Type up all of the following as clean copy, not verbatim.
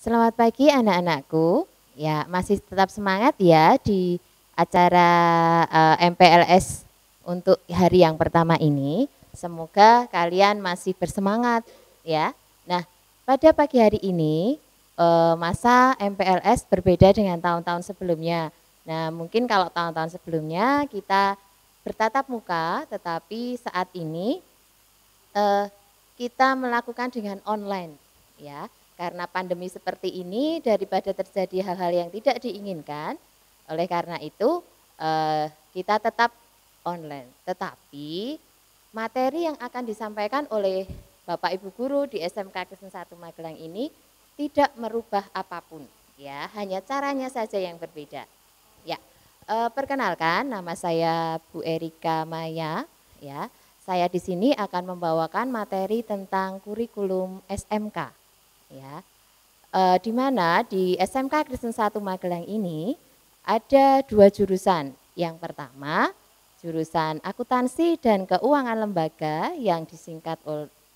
Selamat pagi anak-anakku. Ya, masih tetap semangat ya di acara MPLS untuk hari yang pertama ini. Semoga kalian masih bersemangat ya. Nah, pada pagi hari ini masa MPLS berbeda dengan tahun-tahun sebelumnya. Nah, mungkin kalau tahun-tahun sebelumnya kita bertatap muka, tetapi saat ini kita melakukan dengan online ya. Karena pandemi seperti ini, daripada terjadi hal-hal yang tidak diinginkan, oleh karena itu kita tetap online. Tetapi materi yang akan disampaikan oleh Bapak Ibu Guru di SMK Kristen 1 Magelang ini tidak merubah apapun, ya, hanya caranya saja yang berbeda. Ya, perkenalkan, nama saya Bu Erika Maya. Ya, saya di sini akan membawakan materi tentang kurikulum SMK. Ya, di mana di SMK Kristen 1 Magelang ini ada dua jurusan. Yang pertama, jurusan akuntansi dan keuangan lembaga yang disingkat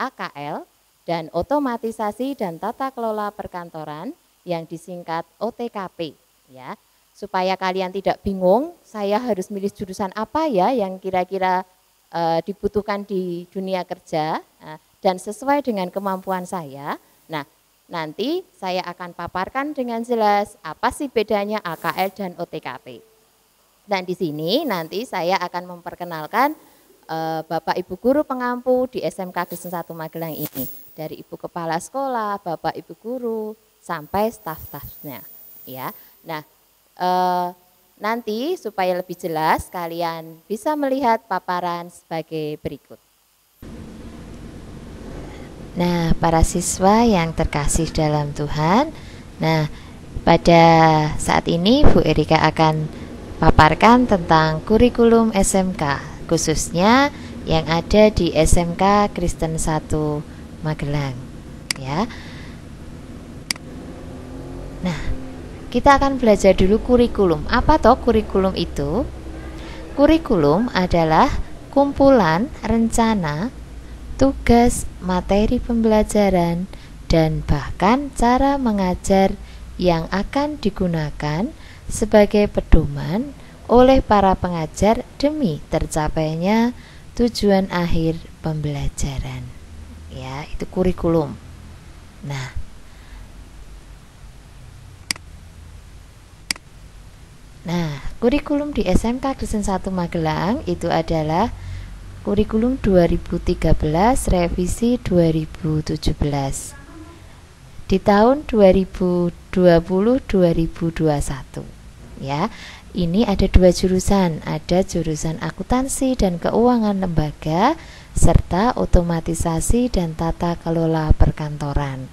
AKL, dan otomatisasi dan tata kelola perkantoran yang disingkat OTKP. Ya, supaya kalian tidak bingung, saya harus milih jurusan apa ya yang kira-kira dibutuhkan di dunia kerja dan sesuai dengan kemampuan saya. Nah, nanti saya akan paparkan dengan jelas apa sih bedanya AKL dan OTKP. Dan di sini nanti saya akan memperkenalkan Bapak Ibu Guru pengampu di SMK Kristen 1 Magelang ini. Dari Ibu Kepala Sekolah, Bapak Ibu Guru, sampai staf-stafnya. Ya. Nah, nanti supaya lebih jelas kalian bisa melihat paparan sebagai berikut. Nah, para siswa yang terkasih dalam Tuhan, nah, pada saat ini Bu Erika akan paparkan tentang kurikulum SMK, khususnya yang ada di SMK Kristen 1 Magelang, ya. Nah, kita akan belajar dulu kurikulum. Apa toh kurikulum itu? Kurikulum adalah kumpulan rencana, tugas, materi pembelajaran, dan bahkan cara mengajar yang akan digunakan sebagai pedoman oleh para pengajar demi tercapainya tujuan akhir pembelajaran. Ya, itu kurikulum. Nah, kurikulum di SMK Kristen 1 Magelang itu adalah kurikulum 2013 revisi 2017 di tahun 2020-2021. Ya, ini ada dua jurusan, ada jurusan akuntansi dan keuangan lembaga serta otomatisasi dan tata kelola perkantoran.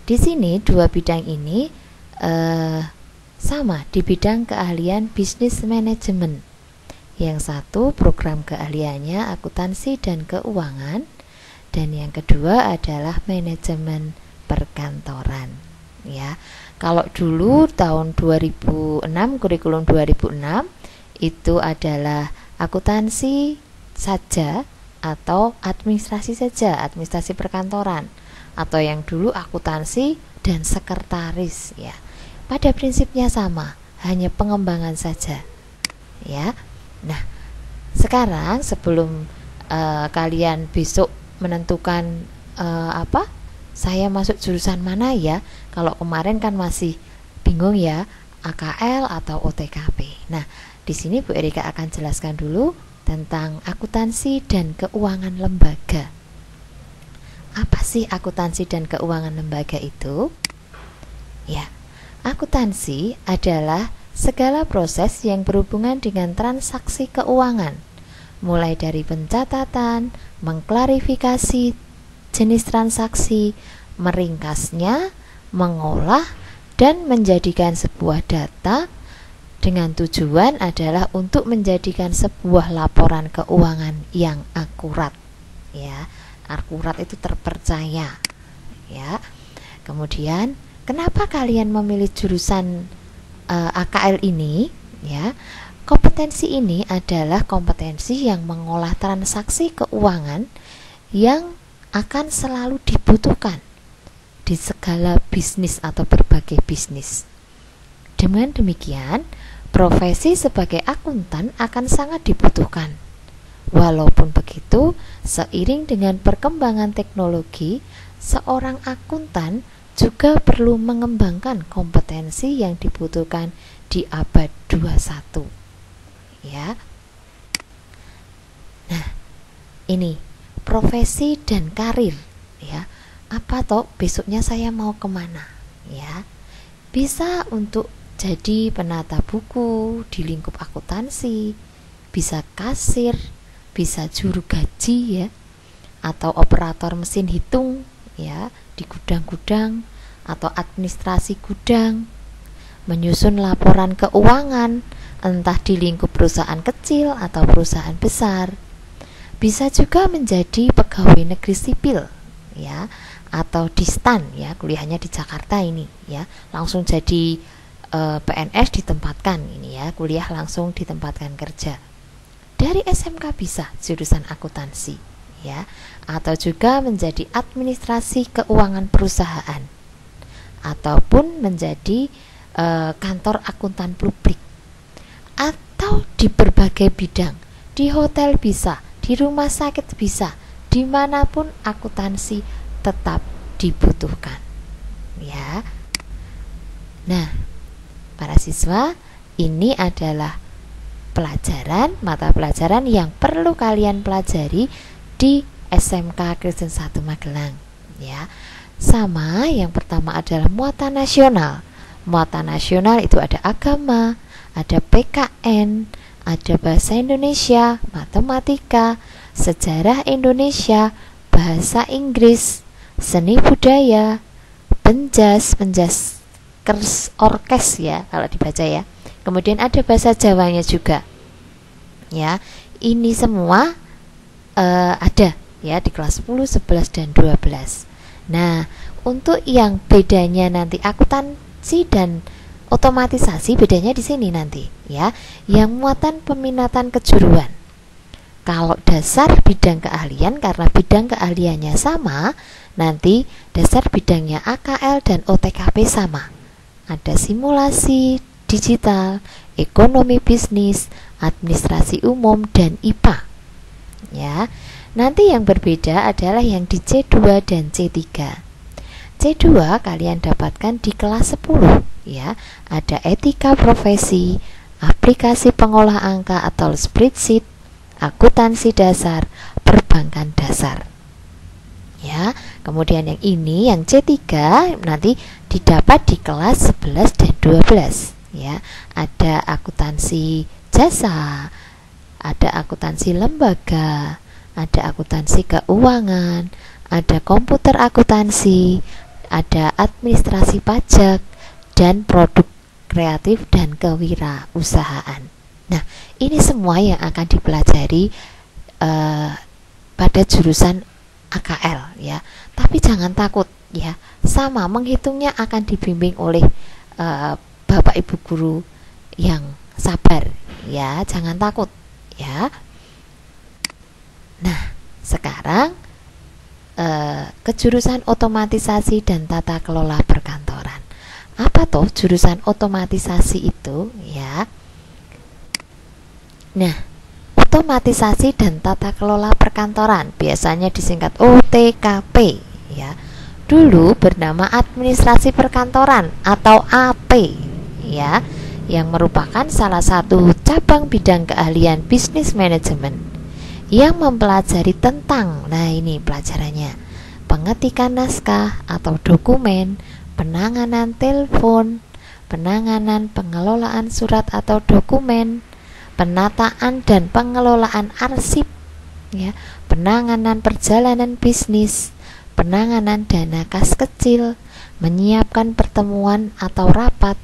Di sini dua bidang ini sama di bidang keahlian bisnis manajemen. Yang satu program keahliannya akuntansi dan keuangan, dan yang kedua adalah manajemen perkantoran. Ya, kalau dulu tahun 2006 kurikulum 2006 itu adalah akuntansi saja atau administrasi saja, administrasi perkantoran, atau yang dulu akuntansi dan sekretaris. Ya, pada prinsipnya sama, hanya pengembangan saja. Ya. Nah, sekarang sebelum kalian besok menentukan saya masuk jurusan mana ya, kalau kemarin kan masih bingung ya, AKL atau OTKP. Nah, di sini Bu Erika akan jelaskan dulu tentang akuntansi dan keuangan lembaga. Apa sih akuntansi dan keuangan lembaga itu? Ya, akuntansi adalah segala proses yang berhubungan dengan transaksi keuangan, mulai dari pencatatan, mengklarifikasi jenis transaksi, meringkasnya, mengolah, dan menjadikan sebuah data dengan tujuan adalah untuk menjadikan sebuah laporan keuangan yang akurat. Ya, akurat itu terpercaya. Ya. Kemudian, kenapa kalian memilih jurusan AKL ini? Ya, kompetensi ini adalah kompetensi yang mengolah transaksi keuangan yang akan selalu dibutuhkan di segala bisnis atau berbagai bisnis. Dengan demikian, profesi sebagai akuntan akan sangat dibutuhkan. Walaupun begitu, seiring dengan perkembangan teknologi, seorang akuntan juga perlu mengembangkan kompetensi yang dibutuhkan di abad 21. Ya. Nah, ini profesi dan karir, ya. Apa toh besoknya saya mau kemana, ya? Bisa untuk jadi penata buku di lingkup akuntansi, bisa kasir, bisa juru gaji, ya, atau operator mesin hitung, ya, di gudang-gudang atau administrasi gudang, menyusun laporan keuangan entah di lingkup perusahaan kecil atau perusahaan besar. Bisa juga menjadi pegawai negeri sipil, ya, atau di STAN, ya, kuliahnya di Jakarta ini, ya, langsung jadi PNS ditempatkan ini, ya, kuliah langsung ditempatkan kerja. Dari SMK bisa jurusan akuntansi, ya, atau juga menjadi administrasi keuangan perusahaan, ataupun menjadi kantor akuntan publik, atau di berbagai bidang, di hotel bisa, di rumah sakit bisa, dimanapun akuntansi tetap dibutuhkan, ya. Nah, para siswa, ini adalah mata pelajaran yang perlu kalian pelajari di SMK Kristen 1 Magelang, ya. Sama, yang pertama adalah muatan nasional. Muatan nasional itu ada agama, ada PKN, ada bahasa Indonesia, matematika, sejarah Indonesia, bahasa Inggris, seni budaya, penjas orkes, ya, kalau dibaca, ya. Kemudian ada bahasa Jawanya juga, ya. Ini semua ada, ya, di kelas 10, 11, dan 12. Nah, untuk yang bedanya nanti akuntansi dan otomatisasi, bedanya di sini nanti, ya. Yang muatan peminatan kejuruan. Kalau dasar bidang keahlian, karena bidang keahliannya sama, nanti dasar bidangnya AKL dan OTKP sama. Ada simulasi digital, ekonomi bisnis, administrasi umum, dan IPA, ya. Nanti yang berbeda adalah yang di C2 dan C3. C2 kalian dapatkan di kelas 10, ya. Ada etika profesi, aplikasi pengolah angka atau spreadsheet, akuntansi dasar, perbankan dasar, ya. Kemudian yang ini, yang C3 nanti didapat di kelas 11 dan 12, ya. Ada akuntansi jasa, ada akuntansi lembaga, ada akuntansi keuangan, ada komputer akuntansi, ada administrasi pajak, dan produk kreatif dan kewirausahaan. Nah, ini semua yang akan dipelajari pada jurusan AKL, ya. Tapi jangan takut, ya. Sama, menghitungnya akan dibimbing oleh Bapak Ibu guru yang sabar, ya. Jangan takut, ya. Nah, sekarang kejurusan otomatisasi dan tata kelola perkantoran. Apa toh jurusan otomatisasi itu, ya? Nah, otomatisasi dan tata kelola perkantoran biasanya disingkat OTKP, ya. Dulu bernama administrasi perkantoran atau AP, ya, yang merupakan salah satu cabang bidang keahlian bisnis manajemen yang mempelajari tentang, nah ini pelajarannya, pengetikan naskah atau dokumen, penanganan telepon, penanganan pengelolaan surat atau dokumen, penataan dan pengelolaan arsip, ya, penanganan perjalanan bisnis, penanganan dana kas kecil, menyiapkan pertemuan atau rapat,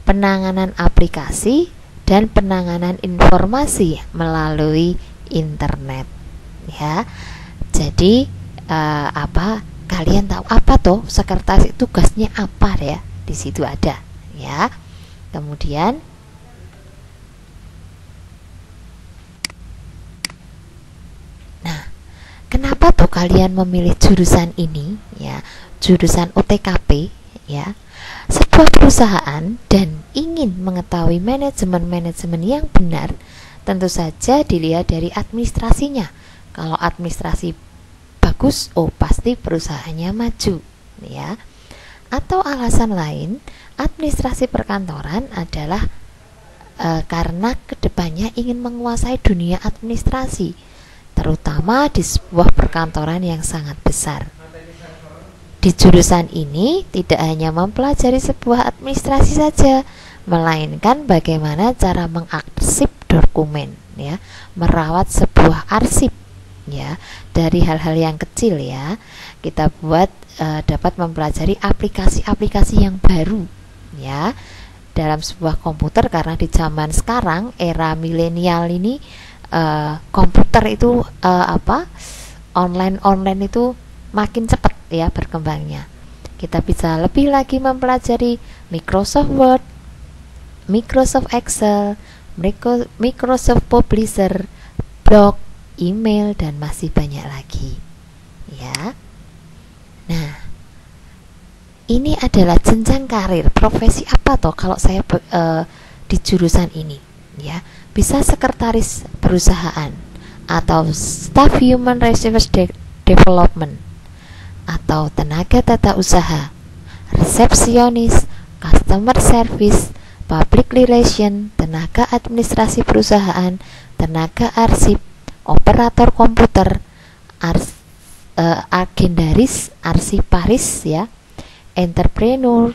penanganan aplikasi, dan penanganan informasi melalui internet, ya. Jadi kalian tahu apa toh sekretaris itu tugasnya apa, ya? Di situ ada, ya. Kemudian kenapa tuh kalian memilih jurusan ini, ya? jurusan UTKP ya, sebuah perusahaan dan ingin mengetahui manajemen-manajemen yang benar, tentu saja dilihat dari administrasinya. Kalau administrasi bagus, oh pasti perusahaannya maju ya. Atau alasan lain, administrasi perkantoran adalah karena kedepannya ingin menguasai dunia administrasi, terutama di sebuah perkantoran yang sangat besar. Di jurusan ini tidak hanya mempelajari sebuah administrasi saja, melainkan bagaimana cara mengarsip dokumen ya, merawat sebuah arsip ya. Dari hal-hal yang kecil ya, kita buat dapat mempelajari aplikasi-aplikasi yang baru ya dalam sebuah komputer, karena di zaman sekarang era milenial ini komputer itu online itu makin cepat ya berkembangnya. Kita bisa lebih lagi mempelajari Microsoft Word, Microsoft Excel, Microsoft Publisher, blog, email, dan masih banyak lagi ya. Nah, ini adalah jenjang karir. Profesi apa toh kalau saya di jurusan ini ya? Bisa sekretaris perusahaan, atau staff human resource development, atau tenaga tata usaha, resepsionis, customer service, public relation, tenaga administrasi perusahaan, tenaga arsip, operator komputer, agendaris, arsiparis ya, entrepreneur,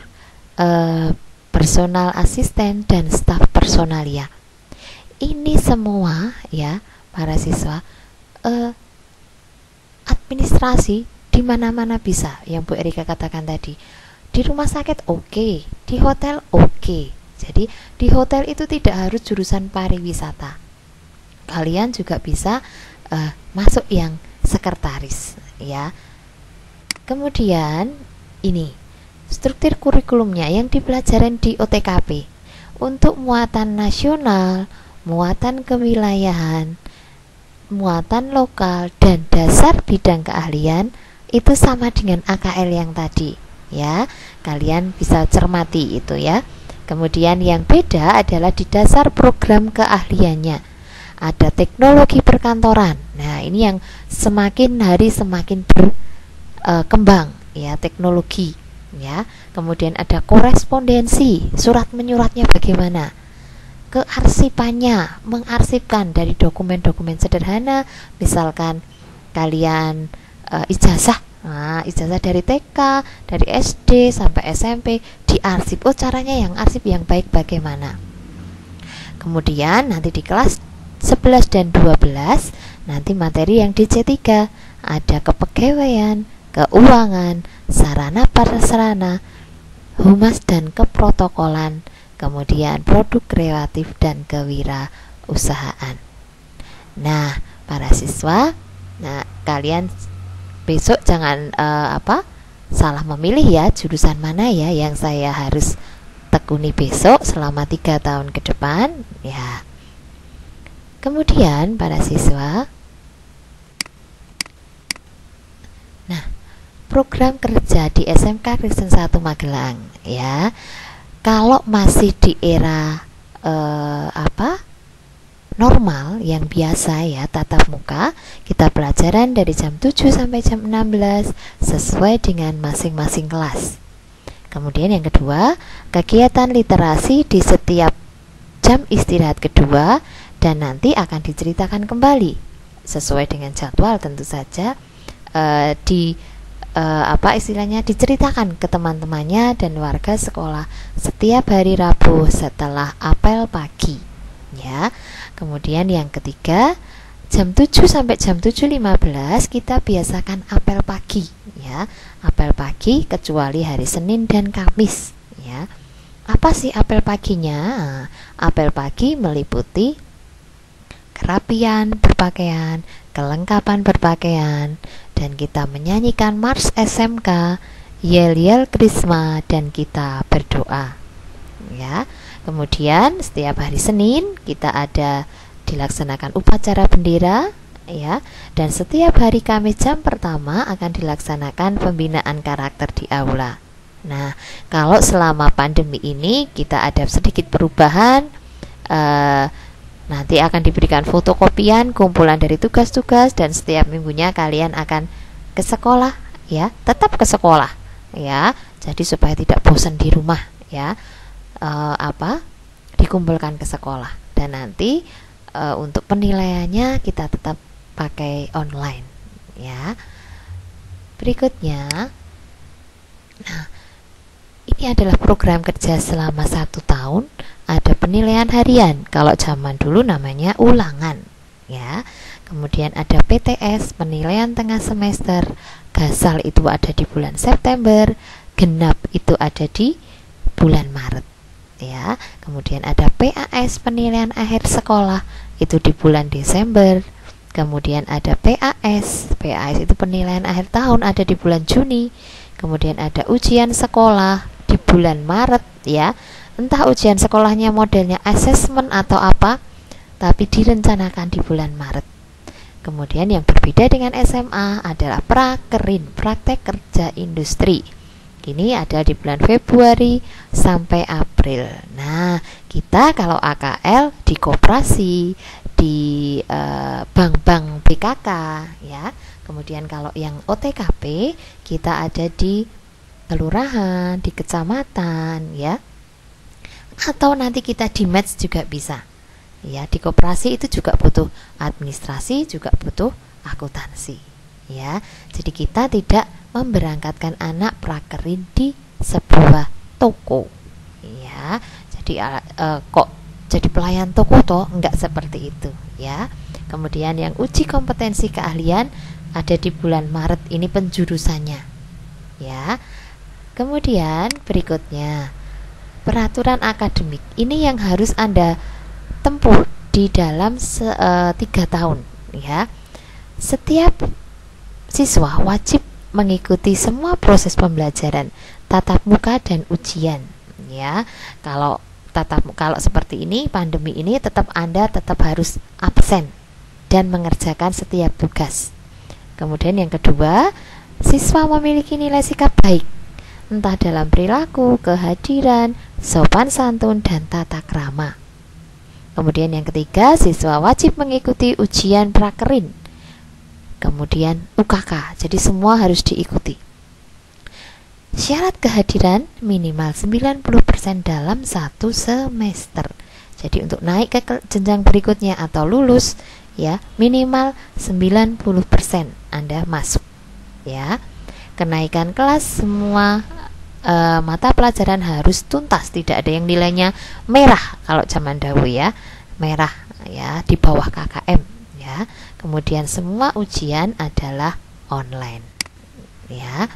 personal assistant, dan staf personalia. Ini semua ya para siswa, administrasi di mana-mana bisa, yang Bu Erika katakan tadi. Di rumah sakit oke, di hotel oke. Jadi di hotel itu tidak harus jurusan pariwisata. Kalian juga bisa masuk yang sekretaris ya. Kemudian ini struktur kurikulumnya yang dipelajarin di UTKP untuk muatan nasional, muatan kewilayahan, muatan lokal, dan dasar bidang keahlian itu sama dengan AKL yang tadi ya. Kalian bisa cermati itu ya. Kemudian yang beda adalah di dasar program keahliannya. Ada teknologi perkantoran. Nah, ini yang semakin hari semakin berkembang ya, teknologi ya. Kemudian ada korespondensi, surat menyuratnya bagaimana, kearsipannya, mengarsipkan dari dokumen-dokumen sederhana, misalkan kalian ijazah, ijazah dari TK, dari SD sampai SMP diarsip. Oh, caranya yang arsip yang baik bagaimana. Kemudian nanti di kelas 11 dan 12 nanti materi yang di C3 ada kepegawaian, keuangan, sarana prasarana, humas dan keprotokolan, kemudian produk kreatif dan kewirausahaan. Nah, para siswa, kalian besok jangan salah memilih ya jurusan mana ya yang saya harus tekuni besok selama 3 tahun ke depan ya. Kemudian para siswa, nah, program kerja di SMK Kristen 1 Magelang ya. Kalau masih di era normal yang biasa ya, tatap muka, kita pelajaran dari jam 7 sampai jam 16 sesuai dengan masing-masing kelas. Kemudian yang kedua, kegiatan literasi di setiap jam istirahat kedua, dan nanti akan diceritakan kembali sesuai dengan jadwal tentu saja, diceritakan ke teman-temannya dan warga sekolah setiap hari Rabu setelah apel pagi ya. Kemudian yang ketiga, jam 7 sampai jam 7.15 kita biasakan apel pagi ya. Apel pagi kecuali hari Senin dan Kamis ya. Apa sih apel paginya? Apel pagi meliputi kerapian berpakaian, kelengkapan berpakaian, dan kita menyanyikan Mars SMK, Yel-Yel Krisma, dan kita berdoa ya. Kemudian setiap hari Senin kita ada dilaksanakan upacara bendera ya. Dan setiap hari Kamis jam pertama akan dilaksanakan pembinaan karakter di aula. Nah, kalau selama pandemi ini kita ada sedikit perubahan, nanti akan diberikan fotokopian kumpulan dari tugas-tugas dan setiap minggunya kalian akan ke sekolah, ya, tetap ke sekolah, ya. Jadi supaya tidak bosan di rumah, ya, dikumpulkan ke sekolah. Dan nanti untuk penilaiannya kita tetap pakai online, ya. Berikutnya, nah, ini adalah program kerja selama 1 tahun. Ada penilaian harian, kalau zaman dulu namanya ulangan, ya. Kemudian ada PTS, penilaian tengah semester. Gasal itu ada di bulan September, genap itu ada di bulan Maret, ya. Kemudian ada PAS, penilaian akhir sekolah, itu di bulan Desember. Kemudian ada PAS itu penilaian akhir tahun, ada di bulan Juni. Kemudian ada ujian sekolah di bulan Maret, ya. Entah ujian sekolahnya modelnya assessment atau apa, tapi direncanakan di bulan Maret. Kemudian yang berbeda dengan SMA adalah prakerin, praktek kerja industri. Ini ada di bulan Februari sampai April. Nah, kita kalau AKL di koperasi, di bank-bank BKK, ya. Kemudian kalau yang OTKP kita ada di kelurahan, di kecamatan, ya. Atau nanti kita di match juga bisa, ya. Di koperasi itu juga butuh administrasi, juga butuh akuntansi, ya. Jadi kita tidak memberangkatkan anak prakerin di sebuah toko, ya. Jadi kok jadi pelayan toko toh, enggak seperti itu, ya. Kemudian yang uji kompetensi keahlian ada di bulan Maret, ini penjurusannya, ya. Kemudian berikutnya peraturan akademik, ini yang harus Anda tempuh di dalam 3 tahun, ya. Setiap siswa wajib mengikuti semua proses pembelajaran, tatap muka dan ujian, ya. Kalau seperti ini, pandemi ini, Anda tetap harus absen dan mengerjakan setiap tugas. Kemudian yang kedua, siswa memiliki nilai sikap baik, entah dalam perilaku, kehadiran, sopan santun, dan tata krama. Kemudian yang ketiga, siswa wajib mengikuti ujian prakerin, kemudian UKK, jadi semua harus diikuti. Syarat kehadiran minimal 90% dalam 1 semester. Jadi untuk naik ke jenjang berikutnya atau lulus, ya, minimal 90% Anda masuk, ya. Kenaikan kelas semua mata pelajaran harus tuntas, tidak ada yang nilainya merah kalau zaman dahulu, ya, merah, ya, di bawah KKM, ya. Kemudian semua ujian adalah online, ya.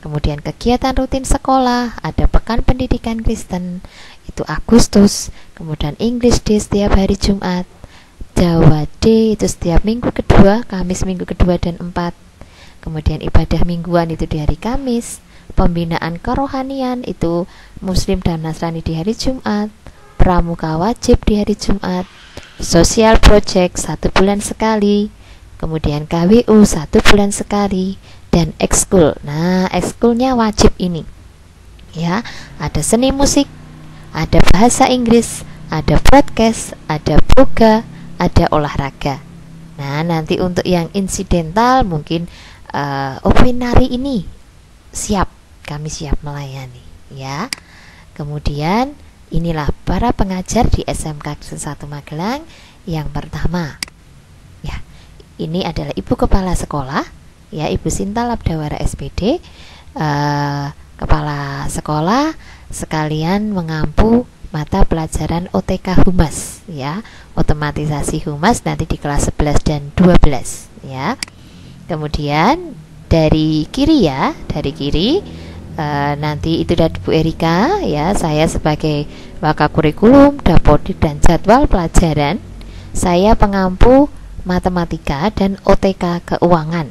Kemudian kegiatan rutin sekolah, ada pekan pendidikan Kristen, itu Agustus. Kemudian English Day setiap hari Jumat, Jawa Day itu setiap minggu kedua, Kamis minggu kedua dan 4. Kemudian ibadah mingguan itu di hari Kamis. Pembinaan kerohanian itu Muslim dan Nasrani di hari Jumat, pramuka wajib di hari Jumat, social project 1 bulan sekali, kemudian KWU 1 bulan sekali, dan ekskul. Nah, ekskulnya wajib ini, ya. Ada seni musik, ada bahasa Inggris, ada broadcast, ada boga, ada olahraga. Nah, nanti untuk yang insidental mungkin openari ini siap, kami siap melayani, ya. Kemudian inilah para pengajar di SMK Kristen 1 Magelang. Yang pertama, ya, ini adalah Ibu Kepala Sekolah, ya, Ibu Sinta Labdawara SPD, Kepala Sekolah sekalian mengampu mata pelajaran OTK Humas, ya, otomatisasi Humas nanti di kelas 11 dan 12, ya. Kemudian dari kiri, ya, dari kiri nanti itu dari Bu Erika, ya. Saya sebagai Wakakurikulum, Dapodik dan Jadwal Pelajaran, saya pengampu matematika dan OTK keuangan.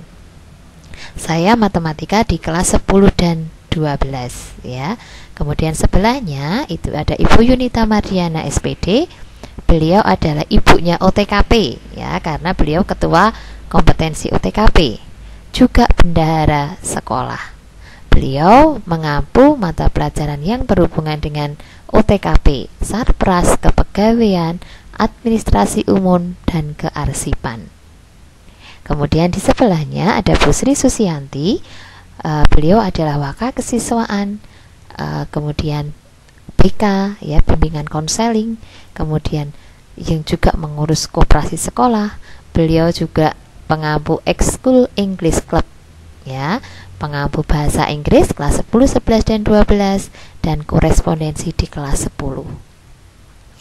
Saya matematika di kelas 10 dan 12, ya. Kemudian sebelahnya itu ada Ibu Yunita Mardiana SPD. Beliau adalah ibunya OTKP, ya, karena beliau ketua kompetensi UTKP, juga bendahara sekolah. Beliau mengampu mata pelajaran yang berhubungan dengan UTKP, Sarpras, kepegawaian, administrasi umum, dan kearsipan. Kemudian di sebelahnya ada Bu Sri Susianti. Beliau adalah waka kesiswaan, kemudian BK, ya, bimbingan konseling, kemudian yang juga mengurus koperasi sekolah. Beliau juga pengampu Ekskul English Club, ya, pengampu bahasa Inggris kelas 10, 11, dan 12, dan korespondensi di kelas 10.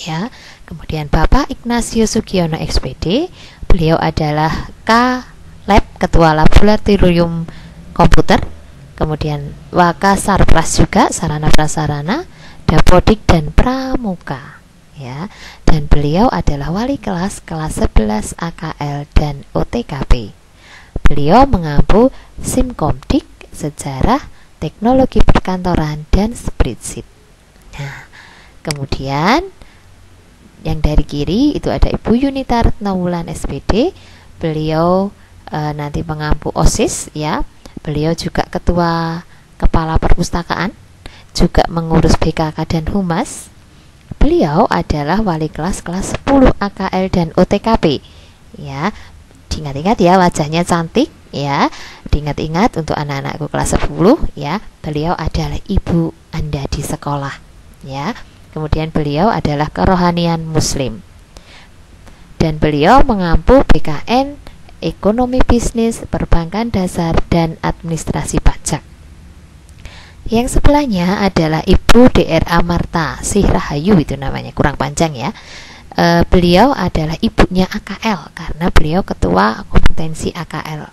Ya, kemudian Bapak Ignatius Sugiono SPD, beliau adalah K-Lab, Ketua Laboratorium Komputer, kemudian Waka Sarpras juga, sarana prasarana, Dapodik, dan Pramuka, ya. Dan beliau adalah wali kelas 11 AKL dan OTKP. Beliau mengampu Simkomdik, sejarah, teknologi perkantoran, dan spreadsheet. Nah, kemudian yang dari kiri itu ada Ibu Yunita Retnawulan SPD. Beliau nanti mengampu OSIS, ya. Beliau juga ketua kepala perpustakaan, juga mengurus BKK dan Humas. Beliau adalah wali kelas 10 AKL dan OTKP, ya. Diingat-ingat ya, wajahnya cantik, ya. Diingat-ingat untuk anak-anakku kelas 10, ya. Beliau adalah ibu Anda di sekolah, ya. Kemudian beliau adalah kerohanian Muslim. Dan beliau mengampu BKN, ekonomi bisnis, perbankan dasar, dan administrasi pajak. Yang sebelahnya adalah Ibu DRA Marta Sih Rahayu, itu namanya, kurang panjang ya. Beliau adalah ibunya AKL karena beliau ketua kompetensi AKL.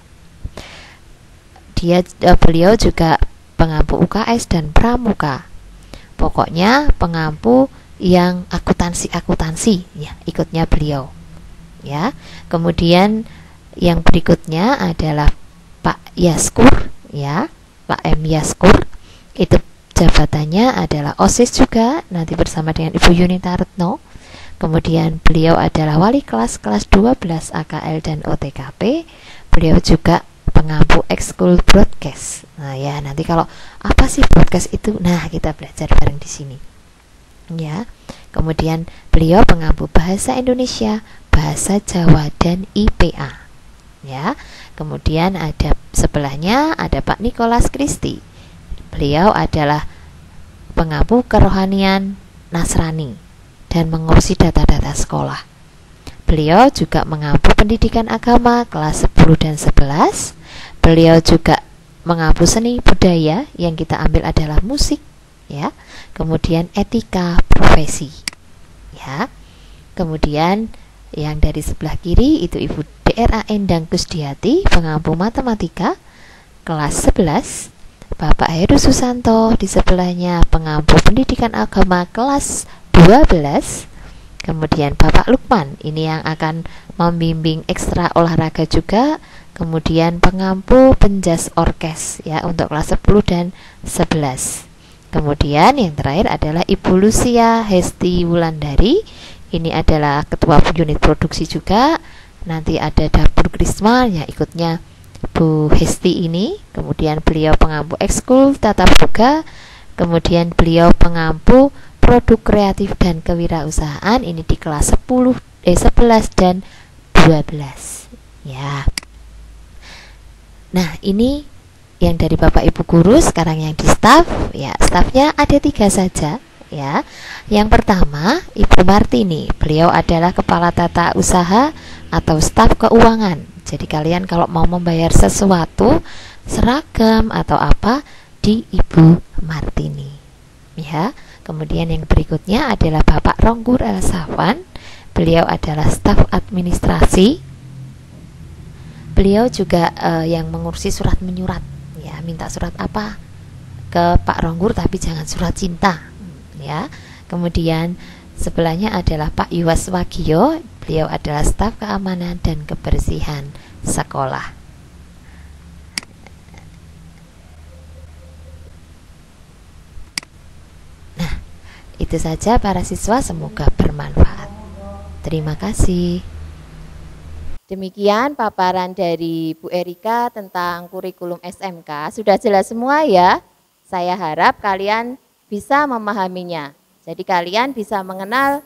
Beliau juga pengampu UKS dan Pramuka. Pokoknya pengampu yang akuntansi, ya, ikutnya beliau, ya. Kemudian yang berikutnya adalah Pak Yaskur, ya, Pak M Yaskur. Itu jabatannya adalah OSIS juga, nanti bersama dengan Ibu Yunita Retno. Kemudian beliau adalah wali kelas 12 AKL dan OTKP. Beliau juga pengampu ekskul broadcast. Nah, ya, nanti kalau apa sih broadcast itu, nah, kita belajar bareng di sini, ya. Kemudian beliau pengampu bahasa Indonesia, bahasa Jawa, dan IPA, ya. Kemudian ada sebelahnya ada Pak Nicholas Christie. Beliau adalah pengampu kerohanian Nasrani dan mengurusi data-data sekolah. Beliau juga mengampu pendidikan agama kelas 10 dan 11. Beliau juga mengampu seni budaya, yang kita ambil adalah musik, ya. Kemudian etika profesi, ya. Kemudian yang dari sebelah kiri itu Ibu DRA Endang Kusdiati, pengampu matematika kelas 11. Bapak Heru Susanto di sebelahnya, pengampu pendidikan agama kelas 12. Kemudian Bapak Lukman, ini yang akan membimbing ekstra olahraga juga. Kemudian pengampu penjas orkes, ya, untuk kelas 10 dan 11. Kemudian yang terakhir adalah Ibu Lucia Hesti Wulandari. Ini adalah ketua unit produksi juga. Nanti ada dapur Krisma, ya, ikutnya Bu Hesti ini. Kemudian beliau pengampu ekskul tata boga. Kemudian beliau pengampu produk kreatif dan kewirausahaan, ini di kelas 11 dan 12, ya. Nah, ini yang dari Bapak Ibu guru. Sekarang yang di staf, ya, stafnya ada 3 saja, ya. Yang pertama Ibu Martini, beliau adalah kepala tata usaha atau staf keuangan. Jadi kalian kalau mau membayar sesuatu, seragam atau apa, di Ibu Martini, ya. Kemudian yang berikutnya adalah Bapak Ronggur Elsawan. Beliau adalah staf administrasi. Beliau juga yang mengurusi surat menyurat, ya, minta surat apa ke Pak Ronggur, tapi jangan surat cinta, ya. Kemudian sebelahnya adalah Pak Yuwas Wagio. Beliau adalah staf keamanan dan kebersihan sekolah. Nah, itu saja para siswa, semoga bermanfaat. Terima kasih. Demikian paparan dari Bu Erika tentang kurikulum SMK. Sudah jelas semua ya? Saya harap kalian bisa memahaminya. Jadi kalian bisa mengenal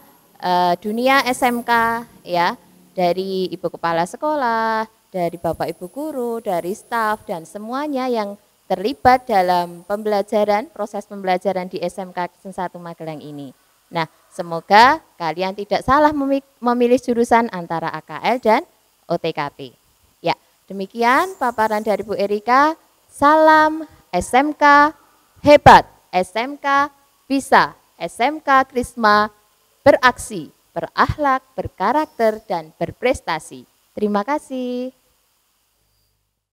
dunia SMK ya, dari Ibu Kepala Sekolah, dari Bapak Ibu Guru, dari staf dan semuanya yang terlibat dalam pembelajaran, proses pembelajaran di SMK Kristen 1 Magelang ini. Nah, semoga kalian tidak salah memilih jurusan antara AKL dan OTKP. Ya, demikian paparan dari Bu Erika. Salam SMK hebat, SMK bisa, SMK Krisma beraksi, berakhlak, berkarakter, dan berprestasi. Terima kasih.